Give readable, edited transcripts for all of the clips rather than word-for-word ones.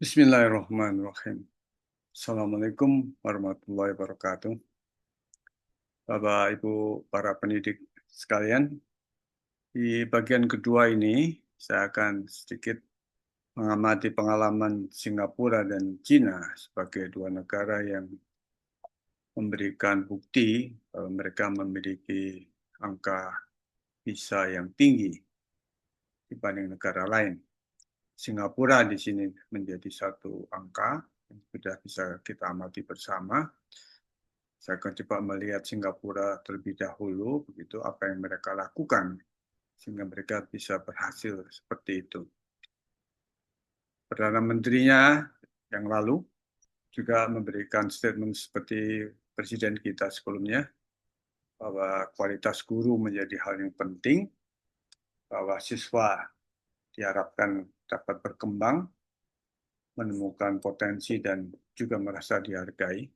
Bismillahirrahmanirrahim. Assalamualaikum warahmatullahi wabarakatuh. Bapak, Ibu, para pendidik sekalian, di bagian kedua ini saya akan sedikit mengamati pengalaman Singapura dan Cina sebagai dua negara yang memberikan bukti bahwa mereka memiliki angka PISA yang tinggi dibanding negara lain. Singapura di sini menjadi satu angka yang sudah bisa kita amati bersama. Saya akan coba melihat Singapura terlebih dahulu, begitu apa yang mereka lakukan sehingga mereka bisa berhasil seperti itu. Perdana Menterinya yang lalu juga memberikan statement seperti Presiden kita sebelumnya, bahwa kualitas guru menjadi hal yang penting, bahwa siswa diharapkan dapat berkembang, menemukan potensi dan juga merasa dihargai.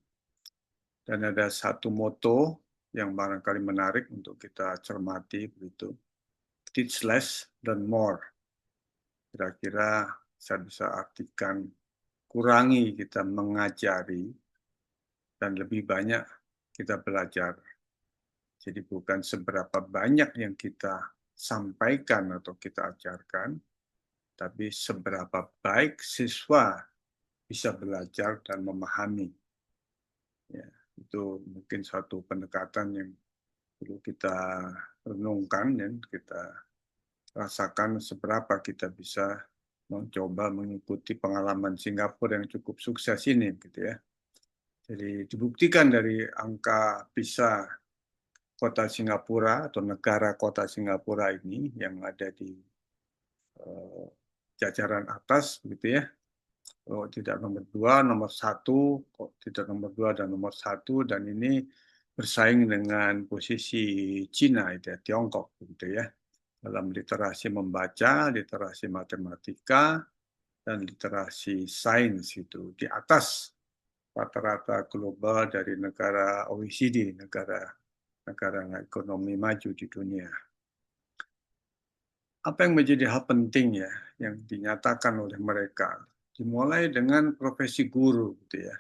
Dan ada satu moto yang barangkali menarik untuk kita cermati, begitu. Teach less, learn more. Kira-kira saya bisa artikan, kurangi kita mengajari dan lebih banyak kita belajar. Jadi bukan seberapa banyak yang kita sampaikan atau kita ajarkan, tapi seberapa baik siswa bisa belajar dan memahami. Ya, itu mungkin satu pendekatan yang perlu kita renungkan dan kita rasakan seberapa kita bisa mencoba mengikuti pengalaman Singapura yang cukup sukses ini, gitu ya. Jadi dibuktikan dari angka PISA kota Singapura atau negara kota Singapura ini yang ada di uh, jajaran atas, gitu ya. Oh, tidak nomor 2, nomor 1, kok tidak nomor 2 dan nomor 1, dan ini bersaing dengan posisi Cina, itu ya, Tiongkok, gitu ya. Dalam literasi membaca, literasi matematika, dan literasi sains itu di atas rata-rata global dari negara OECD, negara ekonomi maju di dunia. Apa yang menjadi hal penting ya yang dinyatakan oleh mereka? Dimulai dengan profesi guru, gitu ya.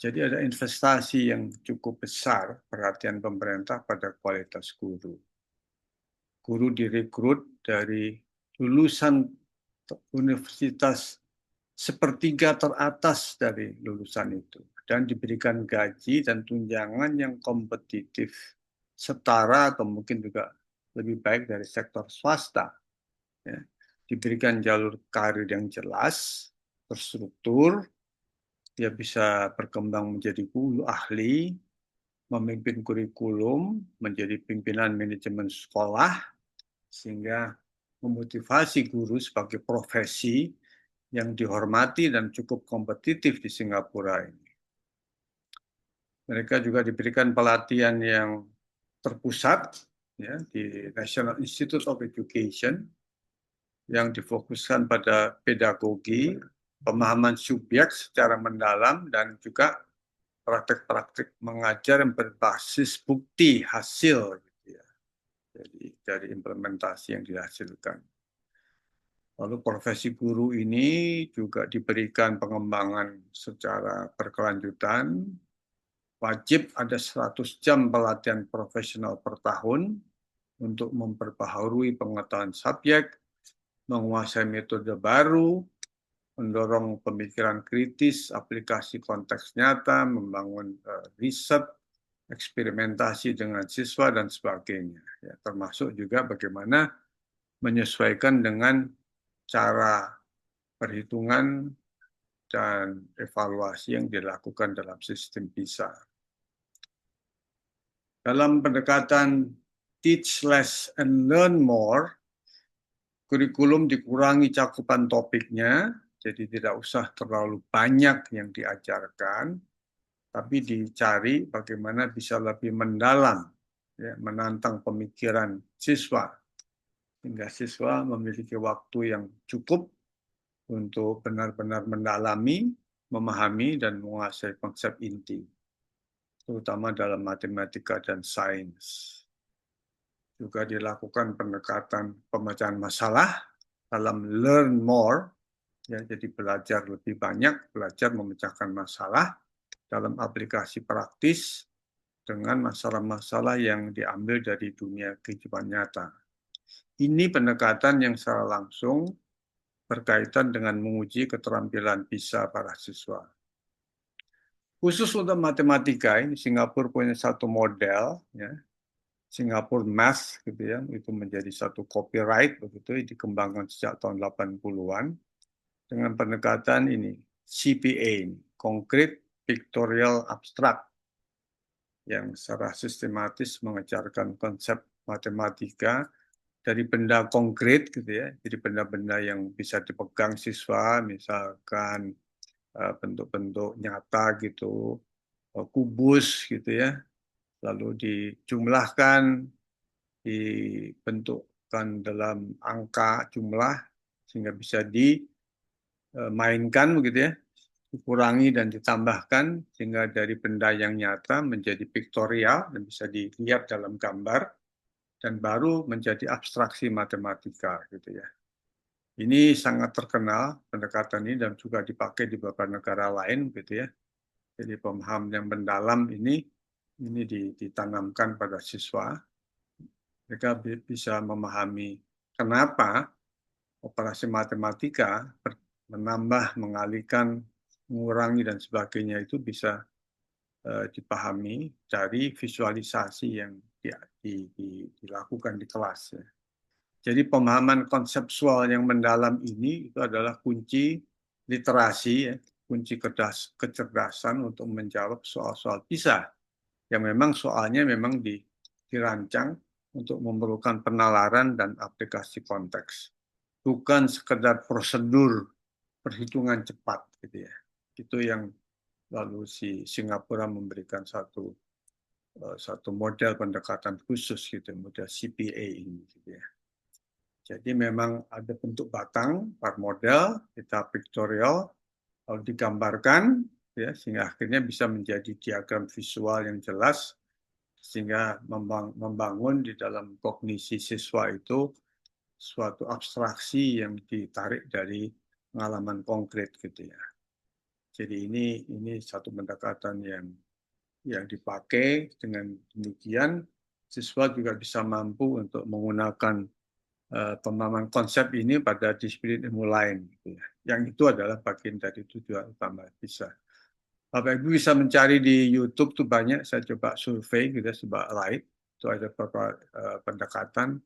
Jadi ada investasi yang cukup besar perhatian pemerintah pada kualitas guru. Guru direkrut dari lulusan universitas sepertiga teratas dari lulusan itu dan diberikan gaji dan tunjangan yang kompetitif, setara atau mungkin juga lebih baik dari sektor swasta. Ya. Diberikan jalur karir yang jelas, terstruktur, dia bisa berkembang menjadi guru ahli, memimpin kurikulum, menjadi pimpinan manajemen sekolah, sehingga memotivasi guru sebagai profesi yang dihormati dan cukup kompetitif di Singapura ini. Mereka juga diberikan pelatihan yang terpusat ya, di National Institute of Education yang difokuskan pada pedagogi, pemahaman subjek secara mendalam, dan juga praktek-praktek mengajar yang berbasis bukti hasil, gitu ya. Jadi dari implementasi yang dihasilkan. Lalu profesi guru ini juga diberikan pengembangan secara berkelanjutan. Wajib ada 100 jam pelatihan profesional per tahun untuk memperbaharui pengetahuan subjek, menguasai metode baru, mendorong pemikiran kritis, aplikasi konteks nyata, membangun riset, eksperimentasi dengan siswa, dan sebagainya. Ya, termasuk juga bagaimana menyesuaikan dengan cara perhitungan dan evaluasi yang dilakukan dalam sistem PISA. Dalam pendekatan teach less and learn more, kurikulum dikurangi cakupan topiknya, jadi tidak usah terlalu banyak yang diajarkan, tapi dicari bagaimana bisa lebih mendalam, ya, menantang pemikiran siswa, sehingga siswa memiliki waktu yang cukup untuk benar-benar mendalami, memahami, dan menguasai konsep inti, terutama dalam matematika dan sains. Juga dilakukan pendekatan pemecahan masalah dalam learn more, Ya, jadi belajar lebih banyak, belajar memecahkan masalah dalam aplikasi praktis dengan masalah-masalah yang diambil dari dunia kehidupan nyata. Ini pendekatan yang secara langsung berkaitan dengan menguji keterampilan bisa para siswa. Khusus untuk matematika, ini Singapura punya satu model, ya, Singapore Math, gitu ya, itu menjadi satu copyright, begitu, dikembangkan sejak tahun 80-an, dengan pendekatan ini, CPA, Concrete Pictorial Abstract, yang secara sistematis mengejarkan konsep matematika dari benda konkret gitu ya, jadi benda-benda yang bisa dipegang siswa, misalkan bentuk-bentuk nyata gitu, kubus gitu ya, lalu dijumlahkan, dibentukkan dalam angka jumlah sehingga bisa dimainkan begitu ya, dikurangi dan ditambahkan sehingga dari benda yang nyata menjadi piktorial dan bisa dilihat dalam gambar dan baru menjadi abstraksi matematika gitu ya. Ini sangat terkenal pendekatan ini dan juga dipakai di beberapa negara lain gitu ya. Jadi pemahaman yang mendalam ini ditanamkan pada siswa. Mereka bisa memahami kenapa operasi matematika menambah, mengalihkan, mengurangi dan sebagainya itu bisa dipahami dari visualisasi yang dilakukan di kelas. Ya. Jadi pemahaman konseptual yang mendalam ini itu adalah kunci literasi, ya, kunci kecerdasan untuk menjawab soal-soal PISA yang memang soalnya memang dirancang untuk memerlukan penalaran dan aplikasi konteks, bukan sekedar prosedur perhitungan cepat, gitu ya. Itu yang lalu si Singapura memberikan satu model pendekatan khusus gitu, model CPA ini, gitu ya. Jadi memang ada bentuk batang, part model, kita pictorial, lalu digambarkan, ya, sehingga akhirnya bisa menjadi diagram visual yang jelas, sehingga membangun di dalam kognisi siswa itu suatu abstraksi yang ditarik dari pengalaman konkret gitu ya. Jadi ini satu pendekatan yang dipakai dengan demikian siswa juga bisa mampu untuk menggunakan pemahaman konsep ini pada disiplin ilmu lain. Gitu ya. Yang itu adalah bagian dari tujuan utama bisa. Bapak Ibu bisa mencari di YouTube tuh banyak. Saya coba survei gitu, coba live. Itu ada beberapa pendekatan.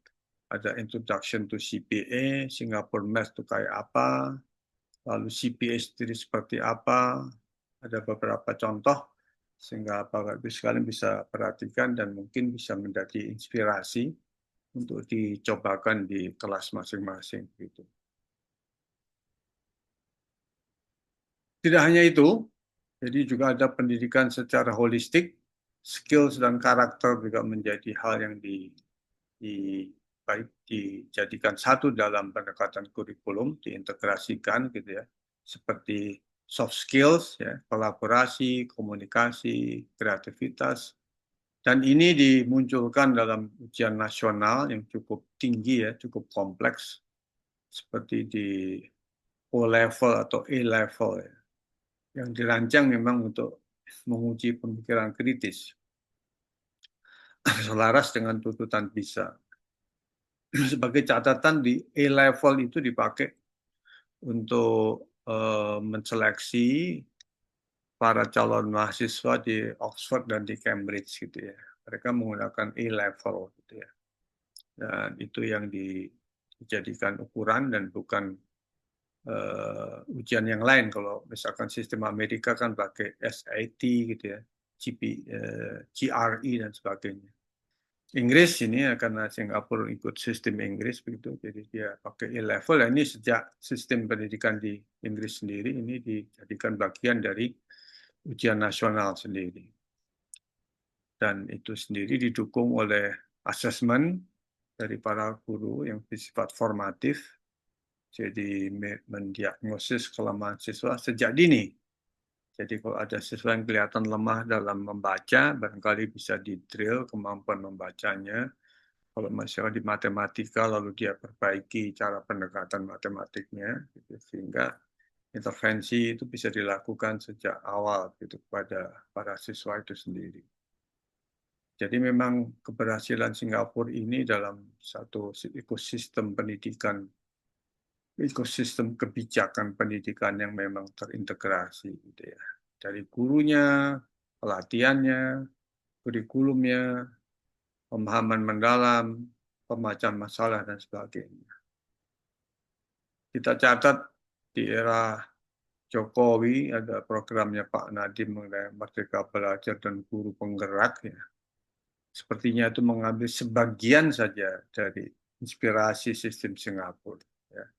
Ada Introduction to CPA, Singapore Math itu kayak apa, lalu CPA sendiri seperti apa. Ada beberapa contoh sehingga Bapak Ibu sekalian bisa perhatikan dan mungkin bisa menjadi inspirasi untuk dicobakan di kelas masing-masing gitu. Tidak hanya itu, jadi juga ada pendidikan secara holistik, skills dan karakter juga menjadi hal yang baik dijadikan satu dalam pendekatan kurikulum, diintegrasikan gitu ya, seperti soft skills, ya, kolaborasi, komunikasi, kreativitas, dan ini dimunculkan dalam ujian nasional yang cukup tinggi ya, cukup kompleks, seperti di O-level atau A-level ya, yang dirancang memang untuk menguji pemikiran kritis, selaras dengan tuntutan PISA. Sebagai catatan di A-level itu dipakai untuk menseleksi para calon mahasiswa di Oxford dan di Cambridge gitu ya. Mereka menggunakan A-level gitu ya. Dan itu yang dijadikan ukuran dan bukan ujian yang lain. Kalau misalkan sistem Amerika kan pakai SAT gitu ya, GRE dan sebagainya. Inggris ini karena Singapura ikut sistem Inggris begitu, jadi dia pakai A-level. Ya, ini sejak sistem pendidikan di Inggris sendiri ini dijadikan bagian dari ujian nasional sendiri. Dan itu sendiri didukung oleh asesmen dari para guru yang bersifat formatif, jadi mendiagnosis kelemahan siswa sejak dini. Jadi kalau ada siswa yang kelihatan lemah dalam membaca, barangkali bisa di-drill kemampuan membacanya. Kalau misalnya di matematika, lalu dia perbaiki cara pendekatan matematiknya, gitu, sehingga intervensi itu bisa dilakukan sejak awal gitu kepada para siswa itu sendiri. Jadi memang keberhasilan Singapura ini dalam satu ekosistem pendidikan, ekosistem kebijakan pendidikan yang memang terintegrasi gitu ya. Dari gurunya, pelatihannya, kurikulumnya, pemahaman mendalam, pemecahkan masalah dan sebagainya. Kita catat di era Jokowi ada programnya Pak Nadiem mengenai Merdeka Belajar dan Guru Penggerak ya. Sepertinya itu mengambil sebagian saja dari inspirasi sistem Singapura. Ya.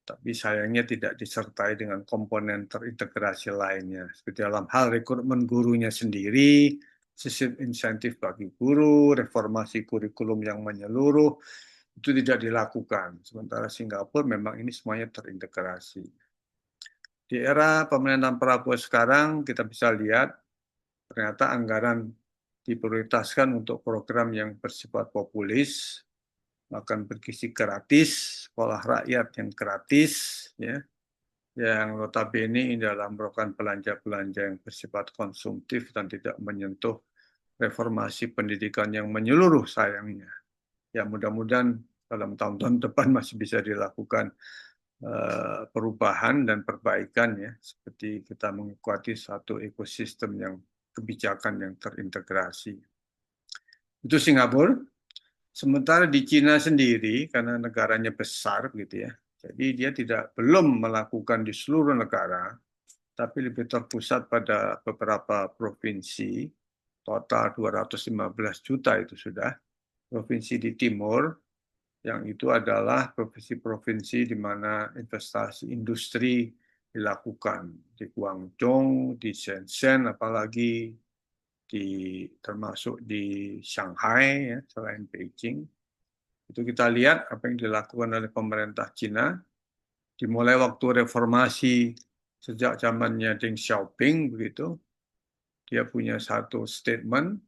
Tapi sayangnya tidak disertai dengan komponen terintegrasi lainnya. Seperti dalam hal rekrutmen gurunya sendiri, sistem insentif bagi guru, reformasi kurikulum yang menyeluruh, itu tidak dilakukan. Sementara Singapura memang ini semuanya terintegrasi. Di era pemerintahan Prabowo sekarang kita bisa lihat ternyata anggaran diprioritaskan untuk program yang bersifat populis, makan bergizi gratis, sekolah rakyat yang gratis, ya, yang notabene dalam merupakan belanja-belanja yang bersifat konsumtif dan tidak menyentuh reformasi pendidikan yang menyeluruh sayangnya. Ya mudah-mudahan dalam tahun-tahun depan masih bisa dilakukan perubahan dan perbaikan ya, seperti kita mengikuti satu ekosistem yang kebijakan yang terintegrasi. Itu Singapura. Sementara di Cina sendiri, karena negaranya besar gitu ya, jadi dia belum melakukan di seluruh negara, tapi lebih terpusat pada beberapa provinsi, total 215 juta itu sudah, provinsi di timur, yang itu adalah provinsi-provinsi di mana investasi industri dilakukan, di Guangzhou, di Shenzhen, apalagi termasuk di Shanghai, ya, selain Beijing. Itu kita lihat apa yang dilakukan oleh pemerintah Cina, dimulai waktu reformasi sejak zamannya Deng Xiaoping, begitu, dia punya satu statement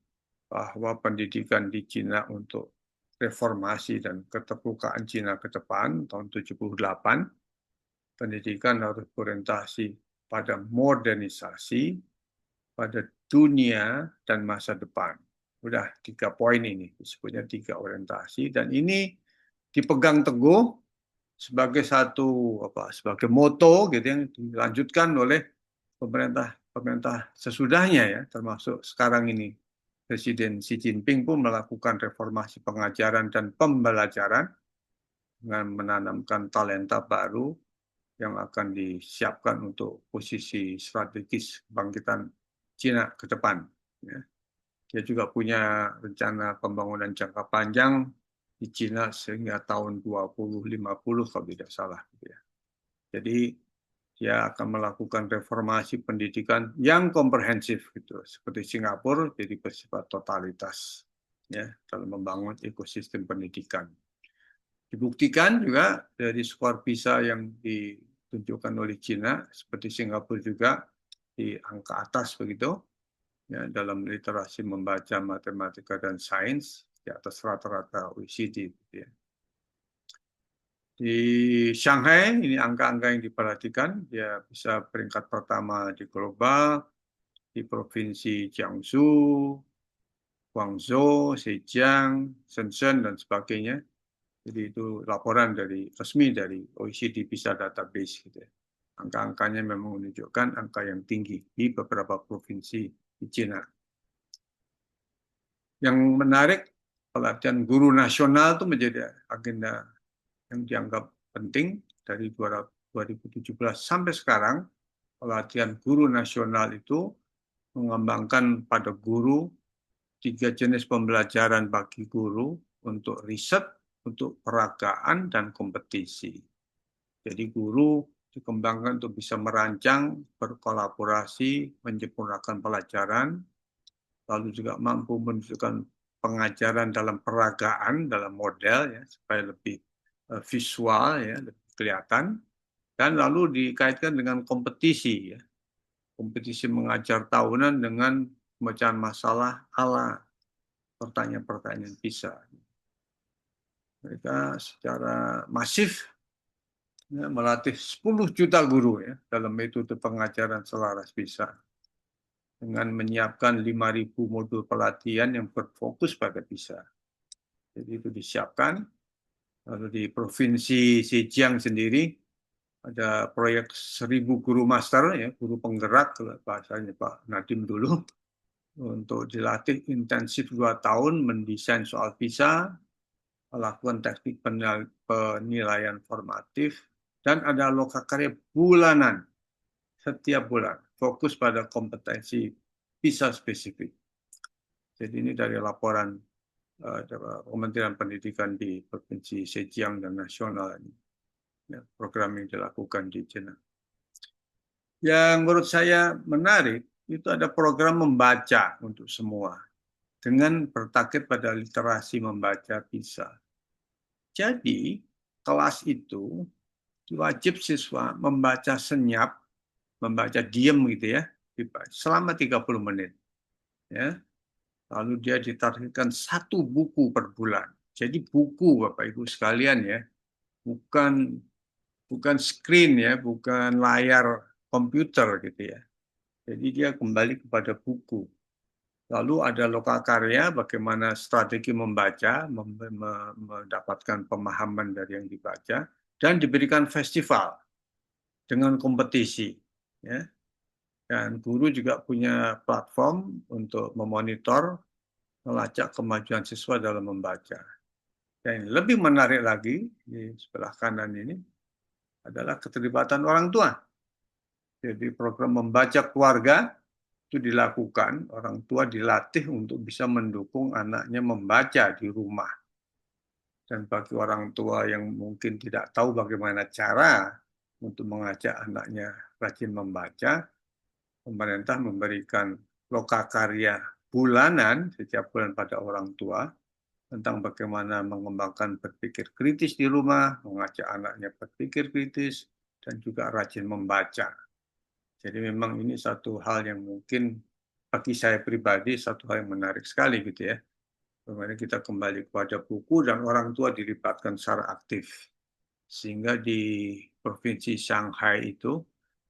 bahwa pendidikan di Cina untuk reformasi dan keterbukaan Cina ke depan tahun 78, pendidikan harus berorientasi pada modernisasi, pada dunia dan masa depan. Udah 3 poin ini, disebutnya 3 orientasi, dan ini dipegang teguh sebagai sebagai moto gitu yang dilanjutkan oleh pemerintah sesudahnya ya, termasuk sekarang ini Presiden Xi Jinping pun melakukan reformasi pengajaran dan pembelajaran dengan menanamkan talenta baru yang akan disiapkan untuk posisi strategis kebangkitan Cina ke depan. Ya. Dia juga punya rencana pembangunan jangka panjang di Cina sehingga tahun 2050 kalau tidak salah. Ya. Jadi dia akan melakukan reformasi pendidikan yang komprehensif gitu, seperti Singapura, jadi bersifat totalitas ya dalam membangun ekosistem pendidikan. Dibuktikan juga dari skor PISA yang ditunjukkan oleh Cina, seperti Singapura juga di angka atas begitu, ya, dalam literasi membaca, matematika, dan sains di atas rata-rata OECD. Gitu ya. Di Shanghai, ini angka-angka yang diperhatikan, dia bisa peringkat pertama di global, di provinsi Jiangsu, Guangzhou, Zhejiang, Shenzhen, dan sebagainya. Jadi itu laporan resmi dari OECD PISA Database. Gitu ya. Angka-angkanya memang menunjukkan angka yang tinggi di beberapa provinsi di Cina. Yang menarik, pelatihan guru nasional itu menjadi agenda yang dianggap penting dari 2017 sampai sekarang. Pelatihan guru nasional itu mengembangkan pada guru 3 jenis pembelajaran bagi guru untuk riset, untuk peragaan, dan kompetisi. Jadi guru dikembangkan untuk bisa merancang, berkolaborasi, menyempurnakan pelajaran, lalu juga mampu menunjukkan pengajaran dalam peragaan, dalam model, ya, supaya lebih visual, ya, lebih kelihatan, dan lalu dikaitkan dengan kompetisi, ya, kompetisi mengajar tahunan dengan pemecahan masalah ala pertanyaan-pertanyaan PISA. Mereka secara masif ya, melatih 10 juta guru ya dalam metode pengajaran selaras bisa dengan menyiapkan 5.000 modul pelatihan yang berfokus pada bisa. Jadi itu disiapkan. Lalu di Provinsi Zhejiang sendiri ada proyek 1.000 guru master, ya, guru penggerak, kalau bahasanya Pak Nadiem dulu, untuk dilatih intensif 2 tahun mendesain soal PISA, melakukan teknik penilaian formatif, dan ada lokakarya bulanan setiap bulan, fokus pada kompetensi PISA spesifik. Jadi ini dari laporan Kementerian Pendidikan di Provinsi Zhejiang dan nasional, ya, program yang dilakukan di China. Yang menurut saya menarik itu ada program membaca untuk semua dengan bertarget pada literasi membaca PISA. Jadi kelas itu wajib siswa membaca senyap, membaca diem gitu ya, selama 30 menit. Ya. Lalu dia ditargetkan 1 buku per bulan. Jadi buku Bapak Ibu sekalian ya, bukan screen ya, bukan layar komputer gitu ya. Jadi dia kembali kepada buku. Lalu ada lokakarya, bagaimana strategi membaca, mendapatkan pemahaman dari yang dibaca, dan diberikan festival dengan kompetisi. Ya. Dan guru juga punya platform untuk memonitor, melacak kemajuan siswa dalam membaca. Dan yang lebih menarik lagi, di sebelah kanan ini, adalah keterlibatan orang tua. Jadi program membaca keluarga itu dilakukan, orang tua dilatih untuk bisa mendukung anaknya membaca di rumah. Dan bagi orang tua yang mungkin tidak tahu bagaimana cara untuk mengajak anaknya rajin membaca, pemerintah memberikan lokakarya bulanan setiap bulan pada orang tua tentang bagaimana mengembangkan berpikir kritis di rumah, mengajak anaknya berpikir kritis, dan juga rajin membaca. Jadi memang ini satu hal yang mungkin bagi saya pribadi satu hal yang menarik sekali gitu ya. Bagaimana kita kembali kepada buku dan orang tua dilibatkan secara aktif. Sehingga di Provinsi Shanghai itu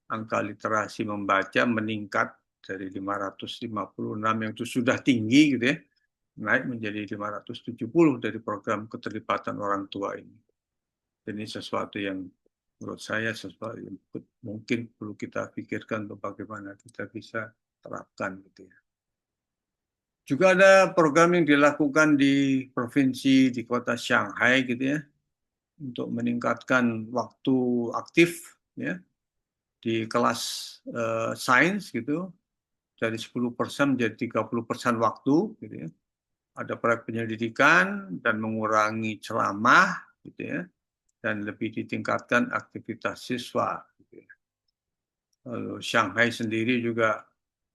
angka literasi membaca meningkat dari 556 yang itu sudah tinggi gitu ya, naik menjadi 570 dari program keterlibatan orang tua ini. Ini sesuatu yang menurut saya sesuatu yang mungkin perlu kita pikirkan untuk bagaimana kita bisa terapkan gitu ya. Juga ada program yang dilakukan di provinsi di kota Shanghai gitu ya untuk meningkatkan waktu aktif ya di kelas sains gitu dari 10% menjadi 30% waktu gitu ya. Ada proyek penyelidikan dan mengurangi ceramah gitu ya dan lebih ditingkatkan aktivitas siswa gitu ya. Lalu Shanghai sendiri juga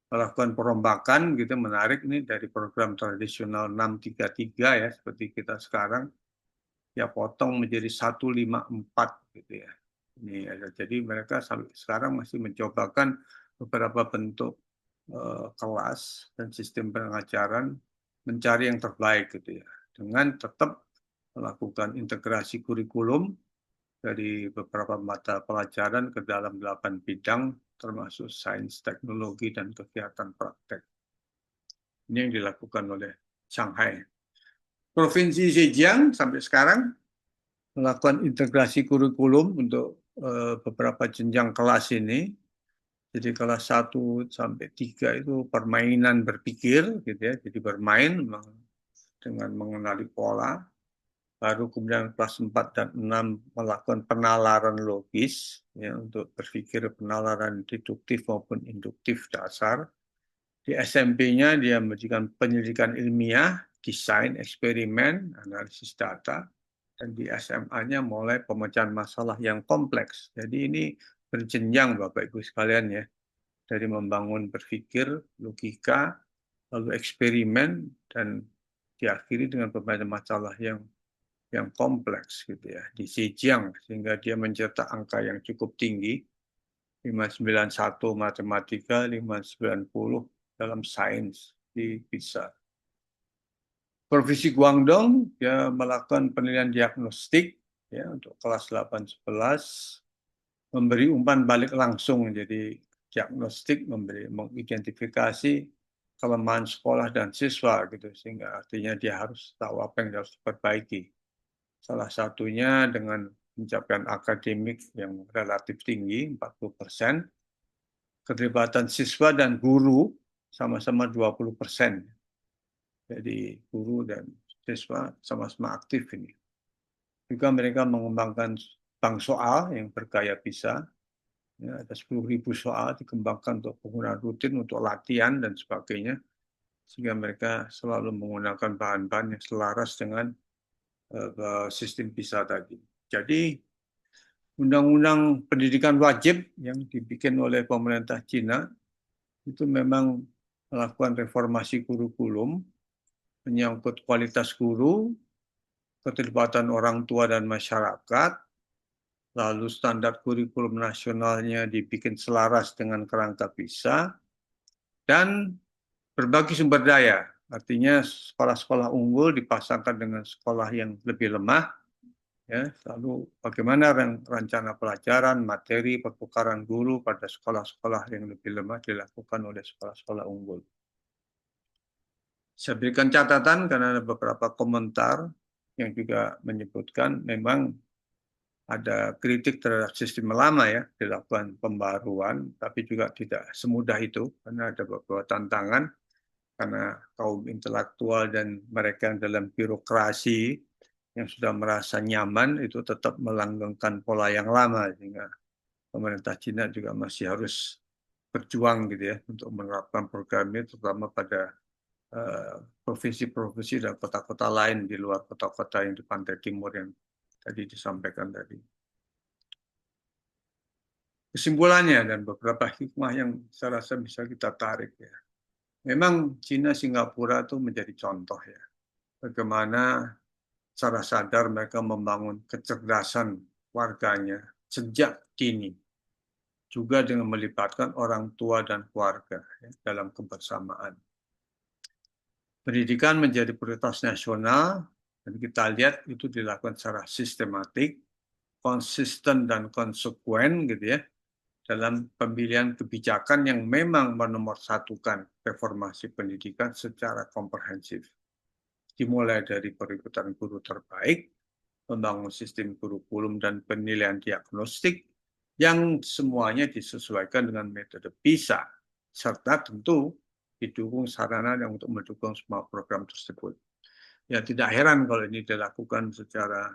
melakukan perombakan gitu menarik nih dari program tradisional 633 ya seperti kita sekarang ya potong menjadi 154 gitu ya. Ini ada jadi mereka sampai sekarang masih mencobakan beberapa bentuk kelas dan sistem pengajaran mencari yang terbaik gitu ya dengan tetap melakukan integrasi kurikulum dari beberapa mata pelajaran ke dalam 8 bidang termasuk sains, teknologi, dan kegiatan praktek. Ini yang dilakukan oleh Shanghai. Provinsi Zhejiang sampai sekarang melakukan integrasi kurikulum untuk beberapa jenjang kelas ini. Jadi kelas 1 sampai 3 itu permainan berpikir gitu ya. Jadi bermain dengan mengenali pola. Baru kemudian kelas 4 dan 6 melakukan penalaran logis ya untuk berpikir penalaran deduktif maupun induktif dasar. Di SMP-nya dia memberikan penyelidikan ilmiah, desain, eksperimen, analisis data, dan di SMA-nya mulai pemecahan masalah yang kompleks. Jadi ini berjenjang Bapak Ibu sekalian ya, dari membangun berpikir, logika, lalu eksperimen, dan diakhiri dengan pemecahan masalah yang kompleks gitu ya di Zhejiang sehingga dia mencetak angka yang cukup tinggi 591 matematika 590 dalam sains di PISA. Provinsi Guangdong dia melakukan penilaian diagnostik ya untuk kelas 8-11 memberi umpan balik langsung, jadi diagnostik, mengidentifikasi kelemahan sekolah dan siswa gitu, sehingga artinya dia harus tahu apa yang harus diperbaiki. Salah satunya dengan pencapaian akademik yang relatif tinggi, 40%, keterlibatan siswa dan guru sama-sama 20%. Jadi guru dan siswa sama-sama aktif ini. Juga mereka mengembangkan bank soal yang bergaya PISA. Ya, ada 10.000 soal dikembangkan untuk penggunaan rutin, untuk latihan dan sebagainya. Sehingga mereka selalu menggunakan bahan-bahan yang selaras dengan sistem PISA tadi. Jadi Undang-Undang Pendidikan Wajib yang dibikin oleh pemerintah Cina itu memang melakukan reformasi kurikulum, menyangkut kualitas guru, keterlibatan orang tua dan masyarakat, lalu standar kurikulum nasionalnya dibikin selaras dengan kerangka PISA, dan berbagi sumber daya. Artinya sekolah-sekolah unggul dipasangkan dengan sekolah yang lebih lemah, ya, lalu bagaimana rencana pelajaran, materi, pertukaran guru pada sekolah-sekolah yang lebih lemah dilakukan oleh sekolah-sekolah unggul. Saya berikan catatan karena ada beberapa komentar yang juga menyebutkan memang ada kritik terhadap sistem lama ya, dilakukan pembaruan, tapi juga tidak semudah itu karena ada beberapa tantangan karena kaum intelektual dan mereka yang dalam birokrasi yang sudah merasa nyaman itu tetap melanggengkan pola yang lama, sehingga pemerintah Cina juga masih harus berjuang gitu ya untuk menerapkan program ini terutama pada provinsi-provinsi dan kota-kota lain di luar kota-kota yang di pantai timur yang tadi disampaikan tadi. Kesimpulannya dan beberapa hikmah yang saya rasa bisa kita tarik ya. Memang Cina Singapura itu menjadi contoh ya. Bagaimana secara sadar mereka membangun kecerdasan warganya sejak dini. Juga dengan melibatkan orang tua dan keluarga ya, dalam kebersamaan. Pendidikan menjadi prioritas nasional dan kita lihat itu dilakukan secara sistematik, konsisten dan konsekuen gitu ya dalam pemilihan kebijakan yang memang menomorsatukan reformasi pendidikan secara komprehensif. Dimulai dari perekrutan guru terbaik, membangun sistem kurikulum dan penilaian diagnostik yang semuanya disesuaikan dengan metode PISA, serta tentu didukung sarana yang untuk mendukung semua program tersebut. Ya tidak heran kalau ini dilakukan secara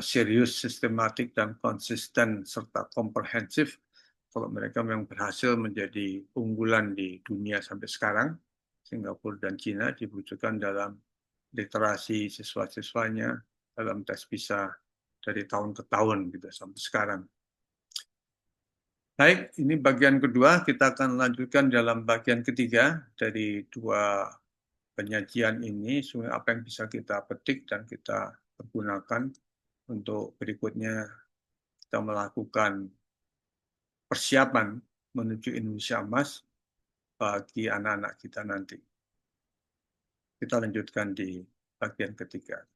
serius, sistematik, dan konsisten, serta komprehensif, kalau mereka memang berhasil menjadi unggulan di dunia sampai sekarang. Singapura dan Cina diwujudkan dalam literasi siswa-siswanya, dalam tes PISA dari tahun ke tahun gitu sampai sekarang. Baik, ini bagian kedua. Kita akan lanjutkan dalam bagian ketiga dari dua penyajian ini. Apa yang bisa kita petik dan kita pergunakan untuk berikutnya kita melakukan persiapan menuju Indonesia Emas bagi anak-anak kita nanti. Kita lanjutkan di bagian ketiga.